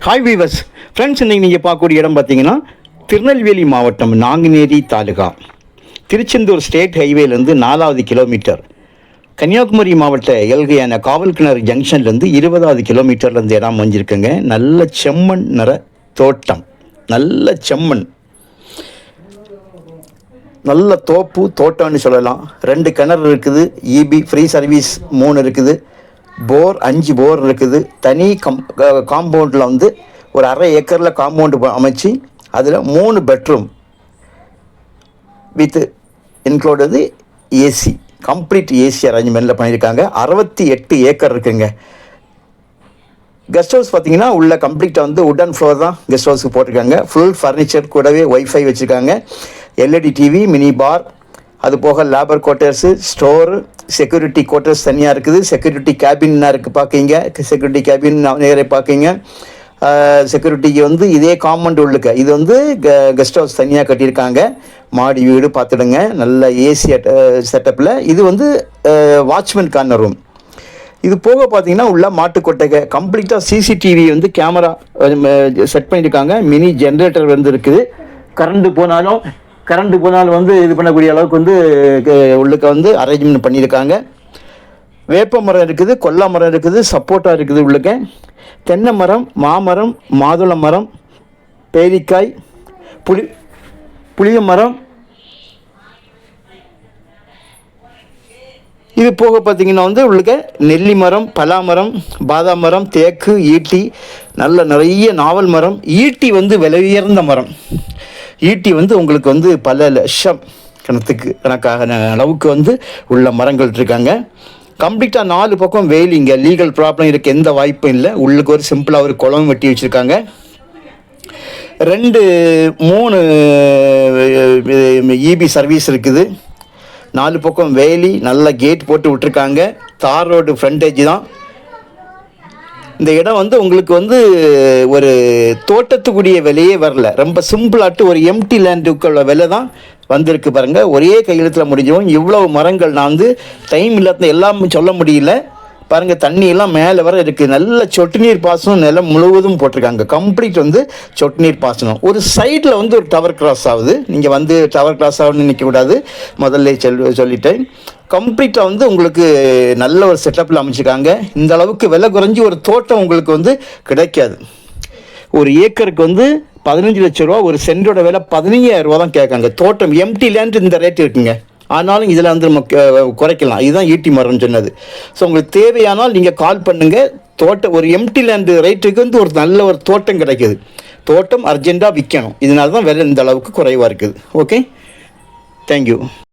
Hi viewers friends, இன்றைக்கி நீங்கள் பார்க்கக்கூடிய இடம் பார்த்தீங்கன்னா திருநெல்வேலி மாவட்டம் நாங்குநேரி தாலுகா, திருச்செந்தூர் ஸ்டேட் ஹைவேலேருந்து 4வது கிலோமீட்டர், கன்னியாகுமரி மாவட்ட எல்கையான காவல்கிணறு ஜங்ஷன்லேருந்து 20வது கிலோமீட்டர்லேருந்து இடம் அமைஞ்சிருக்குங்க. நல்ல செம்மண் நிற தோட்டம், நல்ல செம்மண், நல்ல தோட்டம்னு சொல்லலாம். 2 கிணறு இருக்குது, இபி ஃப்ரீ சர்வீஸ் 3 இருக்குது, போர் 5 போர் இருக்குது. தனி காம்பவுண்டில் வந்து ஒரு அரை ஏக்கரில் காம்பவுண்டு அமைச்சு அதில் 3 பெட்ரூம் வித் இன்க்ளூடது ஏசி, கம்ப்ளீட் ஏசி அரேஞ்ச்மெண்ட்டில் பண்ணியிருக்காங்க. 68 ஏக்கர் இருக்குங்க. கெஸ்ட் ஹவுஸ் பார்த்தீங்கன்னா உள்ள கம்ப்ளீட்டாக வந்து உட்டன் ஃப்ளோர் தான் கெஸ்ட் ஹவுஸுக்கு போட்டிருக்காங்க. ஃபுல் ஃபர்னிச்சர் கூடவே ஒய்ஃபை வச்சுருக்காங்க. எல்இடி டிவி, மினி பார், அது போக labour quarters, store, security quarters தனியாக இருக்குது. செக்யூரிட்டி கேபின்னா இருக்குது பார்க்கிங்க, செக்யூரிட்டி கேபின் நேரே பார்க்கிங்க. செக்யூரிட்டிக்கு வந்து இதே காம்பவுண்ட் உள்ளுக்க இது வந்து கெஸ்ட் ஹவுஸ் தனியாக கட்டியிருக்காங்க. மாடி வீடு பார்த்துடுங்க, நல்ல ஏசி செட்டப்பில். இது வந்து வாட்ச்மேன் கார்னர் ரூம். இது போக பார்த்தீங்கன்னா உள்ள மாட்டுக்கொட்டகை, கம்ப்ளீட்டாக சிசிடிவி வந்து கேமரா செட் பண்ணியிருக்காங்க. மினி ஜென்ரேட்டர் வந்து இருக்குது. கரண்ட் போனாலும் வந்து இது பண்ணக்கூடிய அளவுக்கு வந்து உள்ளுக்க வந்து அரேஞ்ச்மெண்ட் பண்ணியிருக்காங்க. வேப்ப மரம் இருக்குது, கொல்லா மரம் இருக்குது, சப்போட்டா இருக்குது உள்ளுக்க. தென்னை மரம், மாமரம், மாதுளை மரம், பேரிக்காய், புளிய மரம். இது போக பார்த்திங்கன்னா வந்து உள்ளுக்க நெல்லி மரம், பலாமரம், பாதாம் மரம், தேக்கு, ஈட்டி, நிறைய நாவல் மரம். ஈட்டி வந்து விலை உயர்ந்த மரம். ஈட்டி வந்து உங்களுக்கு வந்து பல லட்சம் கணக்கான அளவுக்கு வந்து உள்ள மரங்கள் இருக்காங்க. கம்ப்ளீட்டாக 4 பக்கம் வேலிங்க. லீகல் ப்ராப்ளம் இருக்க எந்த வாய்ப்பும் இல்லை. உள்ளுக்கு ஒரு சிம்பிளாக ஒரு குளம் வெட்டி வச்சுருக்காங்க. 3 இபி சர்வீஸ் இருக்குது. 4 பக்கம் வேலி, நல்ல கேட் போட்டு விட்டுருக்காங்க. தார் ரோடு ஃப்ரண்டேஜ் தான். இந்த இடம் வந்து உங்களுக்கு வந்து ஒரு தோட்டத்துக்குரிய விலையே வரல. ரொம்ப சிம்பிளாட்டு ஒரு எம்டி லேண்டுக்குள்ள விலை தான் வந்திருக்கு பாருங்கள். ஒரே கையெழுத்தில் முடிஞ்சோம். இவ்வளவு மரங்கள் நான் வந்து டைம் இல்லாத எல்லாமே சொல்ல முடியல பாருங்கள். தண்ணியெல்லாம் மேலே வர இருக்குது. நல்ல சொட்டு நீர் பாசனம் நிலம் முழுவதும் போட்டிருக்காங்க. கம்ப்ளீட் வந்து சொட்டு நீர் பாசனம். ஒரு சைடில் வந்து ஒரு டவர் கிராஸ் ஆகுது. நீங்கள் வந்து டவர் கிராஸ் ஆகுதுன்னு நினைக்கக்கூடாது, முதல்ல சொல்லிட்டேன். கம்ப்ளீட்டாக வந்து உங்களுக்கு நல்ல ஒரு செட்டப்பில் அமைச்சிருக்காங்க. இந்த அளவுக்கு விலை குறைஞ்சி ஒரு தோட்டம் உங்களுக்கு வந்து கிடைக்காது. ஒரு ஏக்கருக்கு வந்து 15 லட்ச ரூபா, ஒரு சென்டோட விலை 15,000 ரூபா தான் கேட்காங்க. தோட்டம் எம்டி லேண்ட் இந்த ரேட் இருக்குங்க. ஆனாலும் இதில் வந்து நம்ம குறைக்கலாம். இதுதான் ஈட்டி மரம்னு சொன்னது. ஸோ உங்களுக்கு தேவையானால் நீங்கள் கால் பண்ணுங்கள். தோட்டம் ஒரு எம்டி லேண்டு ரேட்டுக்கு வந்து ஒரு நல்ல ஒரு தோட்டம் கிடைக்கிது. தோட்டம் அர்ஜெண்ட்டாக விற்கணும். இதனால தான் விலை இந்த அளவுக்கு குறைவாக இருக்குது. Okay, thank you.